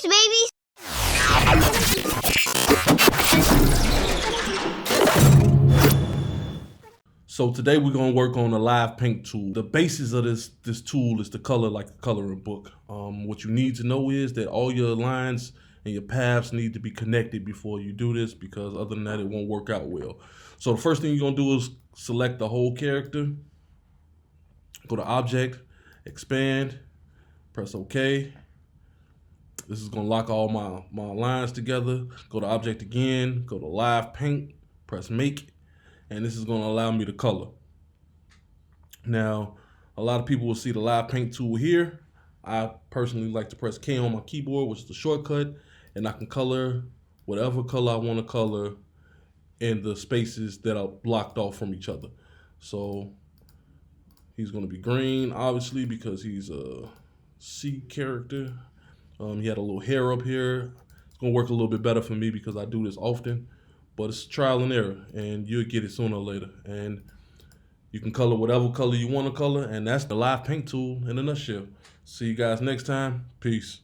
babies. So today we're gonna work on the live paint tool. The basis of this tool is to color like a coloring book. What you need to know is that all your lines and your paths need to be connected before you do this, because other than that it won't work out well. So the first thing you're gonna do is select the whole character, go to Object, Expand, press OK. This is gonna lock all my lines together. Go to Object again, go to Live Paint, press Make, and this is going to allow me to color. Now, a lot of people will see the live paint tool here. I personally like to press K on my keyboard, which is the shortcut, and I can color whatever color I want to color in the spaces that are blocked off from each other. So he's going to be green, obviously, because he's a C character. He had a little hair up here. It's going to work a little bit better for me because I do this often. But it's trial and error, and you'll get it sooner or later. And you can color whatever color you want to color, and that's the live paint tool in a nutshell. See you guys next time. Peace.